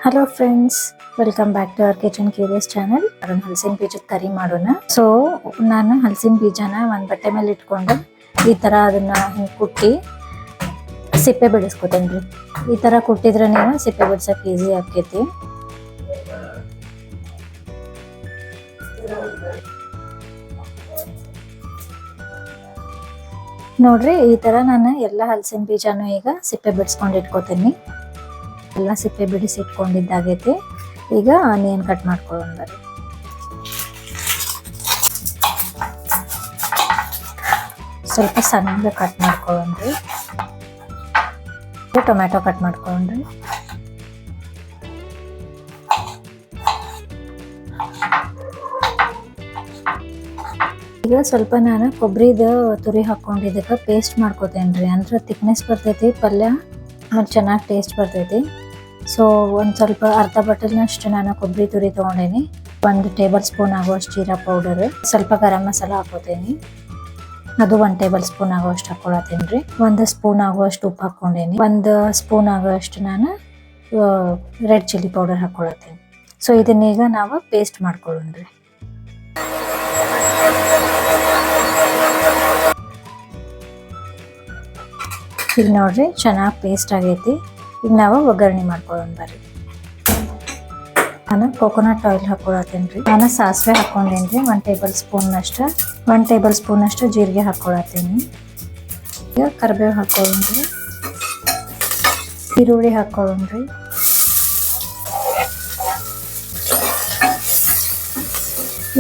Hello friends, welcome back to our kitchen curious channel. ಹಲಸಿನ ಬೀಜದ ಕರಿ ಮಾಡೋಣ. ಸೊ ನಾನು ಹಲಸಿನ ಬೀಜನ ಒಂದು ಬಟ್ಟೆ ಮೇಲೆ ಇಟ್ಕೊಂಡು ಈ ಥರ ಅದನ್ನ ಕುಟ್ಟಿ ಸಿಪ್ಪೆ ಬಿಡಿಸ್ಕೊತೇನೆ ರೀ. ಈ ಥರ ಕುಟ್ಟಿದ್ರೆ ನೀವು ಸಿಪ್ಪೆ ಬಿಡ್ಸಕ್ಕೆ ಈಸಿ ಆಕೈತಿ. ನೋಡ್ರಿ, ಈ ಥರ ನಾನು ಎಲ್ಲ ಹಲಸಿನ ಬೀಜನೂ ಈಗ ಸಿಪ್ಪೆ ಬಿಡಿಸ್ಕೊಂಡು ಇಟ್ಕೋತೀನಿ. ಎಲ್ಲ ಸಿಪ್ಪೆ ಬಿಡಿಸಿ ಇಟ್ಕೊಂಡಿದ್ದಾಗೈತಿ. ಈಗ ಆನಿಯನ್ ಕಟ್ ಮಾಡ್ಕೊಳ್ಳೋಣ ಬರ್ರಿ. ಸ್ವಲ್ಪ ಸಣ್ಣಗೆ ಕಟ್ ಮಾಡ್ಕೊಳ್ಳೋಣ್ರಿ. ಟೊಮ್ಯಾಟೊ ಕಟ್ ಮಾಡ್ಕೊಳ್ಳೋಣ್ರಿ. ಈಗ ಸ್ವಲ್ಪ ನಾನು ಕೊಬ್ಬರಿದ ತುರಿ ಹಾಕೊಂಡಿದ್ದಕ್ಕೆ ಪೇಸ್ಟ್ ಮಾಡ್ಕೋತೇನ್ರಿ. ಅಂದ್ರೆ ಥಿಕ್ನೆಸ್ ಬರ್ತೈತಿ ಪಲ್ಯ, ಮತ್ತು ಚೆನ್ನಾಗಿ ಟೇಸ್ಟ್ ಬರ್ತೈತಿ. ಸೊ ಒಂದು ಸ್ವಲ್ಪ ಅರ್ಧ ಬಟ್ಟಲ್ನಷ್ಟು ನಾನು ಕೊಬ್ಬರಿ ತುರಿ ತೊಗೊಂಡೇನಿ. 1 ಟೇಬಲ್ ಸ್ಪೂನ್ ಆಗುವಷ್ಟು ಜೀರಾ ಪೌಡರ್, ಸ್ವಲ್ಪ ಗರಂ ಮಸಾಲ ಹಾಕೋತೇನಿ. ಅದು 1 ಟೇಬಲ್ ಸ್ಪೂನ್ ಆಗುವಷ್ಟು ಹಾಕೊಳತ್ತೇನೆ ರೀ. 1 ಸ್ಪೂನ್ ಆಗುವಷ್ಟು ಉಪ್ಪು ಹಾಕ್ಕೊಂಡೇನಿ. 1 ಸ್ಪೂನ್ ಆಗುವಷ್ಟು ನಾನು ರೆಡ್ ಚಿಲ್ಲಿ ಪೌಡರ್ ಹಾಕೊಳತ್ತೇನೆ. ಸೊ ಇದನ್ನೀಗ ನಾವು ಪೇಸ್ಟ್ ಮಾಡ್ಕೊಳ್ಳೋಣ್ರಿ. ಈಗ ನೋಡ್ರಿ, ಚೆನ್ನಾಗಿ ಪೇಸ್ಟ್ ಆಗೈತಿ. ಈಗ ನಾವು ಒಗ್ಗರಣೆ ಮಾಡ್ಕೊಳ್ಳೋಣ ಬರ್ರಿ. ನಾನು ಕೋಕೋನಟ್ ಆಯಿಲ್ ಹಾಕೊಳತ್ತೇನೆ ರೀ. ನಾನು ಸಾಸಿವೆ ಹಾಕೊಂಡೇನ್ರಿ 1 ಟೇಬಲ್ ಸ್ಪೂನ್ನಷ್ಟು. 1 ಟೇಬಲ್ ಸ್ಪೂನಷ್ಟು ಜೀರಿಗೆ ಹಾಕೊಳತ್ತೇನೆ. ಈಗ ಕರಿಬೇವು ಹಾಕೊಳ್ಳೋಣ್ರಿ. ಈರುಳ್ಳಿ ಹಾಕೊಳ್ಳೋಣ್ರಿ.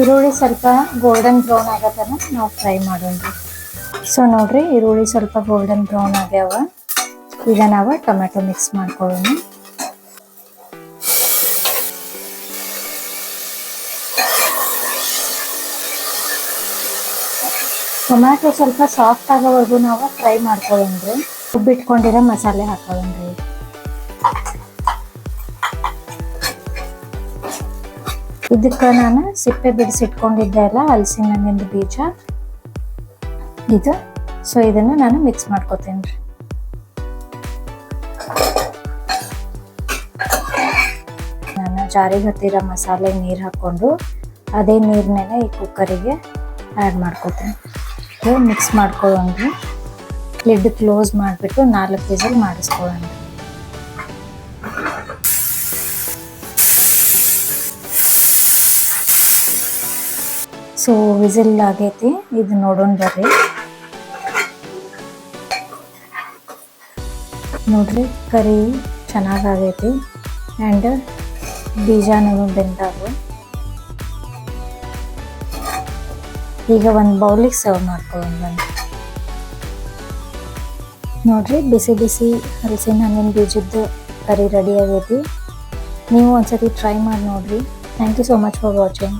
ಈರುಳ್ಳಿ ಸ್ವಲ್ಪ ಗೋಲ್ಡನ್ ಬ್ರೌನ್ ಆಗತ್ತನ ನಾವು ಫ್ರೈ ಮಾಡೋಣ್ರಿ. ಸೊ ನೋಡ್ರಿ, ಈರುಳ್ಳಿ ಸ್ವಲ್ಪ ಗೋಲ್ಡನ್ ಬ್ರೌನ್ ಆಗ್ಯಾವ. ಈಗ ನಾವು ಟೊಮ್ಯಾಟೊ ಮಿಕ್ಸ್ ಮಾಡ್ಕೊಳ್ಳೋಣ. ಟೊಮ್ಯಾಟೊ ಸ್ವಲ್ಪ ಸಾಫ್ಟ್ ಆಗೋವರೆಗೂ ನಾವು ಫ್ರೈ ಮಾಡ್ಕೊಳ್ಳೋಣ್ರಿ. ರುಬ್ಬಿಟ್ಕೊಂಡಿರೋ ಮಸಾಲೆ ಹಾಕೊಳ್ಳೋಣ್ರಿ. ಇದಕ್ಕೆ ನಾನು ಸಿಪ್ಪೆ ಬಿಡಿಸಿಟ್ಕೊಂಡಿದ್ದೆ ಅಲ್ಲ ಹಲಸಿನ ಹಣ್ಣಿನ ಬೀಜ ಇದು. ಸೊ ಇದನ್ನು ನಾನು ಮಿಕ್ಸ್ ಮಾಡ್ಕೋತೇನೆ ರೀ. ನಾನು ಜಾರಿಗೆ ಹತ್ತಿರೋ ಮಸಾಲೆ ನೀರು ಹಾಕ್ಕೊಂಡು ಅದೇ ನೀರನ್ನೇ ಈ ಕುಕ್ಕರಿಗೆ ಆ್ಯಡ್ ಮಾಡ್ಕೋತೀನಿ. ಮಿಕ್ಸ್ ಮಾಡ್ಕೊಳ್ಳೋಣ್ರಿ. ಲಿಡ್ ಕ್ಲೋಸ್ ಮಾಡಿಬಿಟ್ಟು 4 ವಿಸಿಲ್ ಮಾಡಿಸ್ಕೊಳ್ಳೋಣ. ಸೊ ವಿಸಿಲ್ ಆಗೈತಿ. ಇದು ನೋಡೋಣ ಬರ್ರಿ. ನೋಡ್ರಿ, ಕರಿ ಚೆನ್ನಾಗಾಗೈತಿ ಆ್ಯಂಡ್ ಬೀಜನೂ ಬೆಂದಾವು. ಈಗ ಒಂದು ಬೌಲಿಗೆ ಸರ್ವ್ ಮಾಡ್ಕೊಳ್ಳೋಣ ಬನ್ನಿ. ನೋಡ್ರಿ, ಬಿಸಿ ಬಿಸಿ ಹಲಸಿನ ಹಣ್ಣಿನ ಬೀಜದ್ದು ಕರಿ ರೆಡಿ ಆಗೈತಿ. ನೀವು ಒಂದ್ಸತಿ ಟ್ರೈ ಮಾಡಿ ನೋಡ್ರಿ. Thank you so much for watching.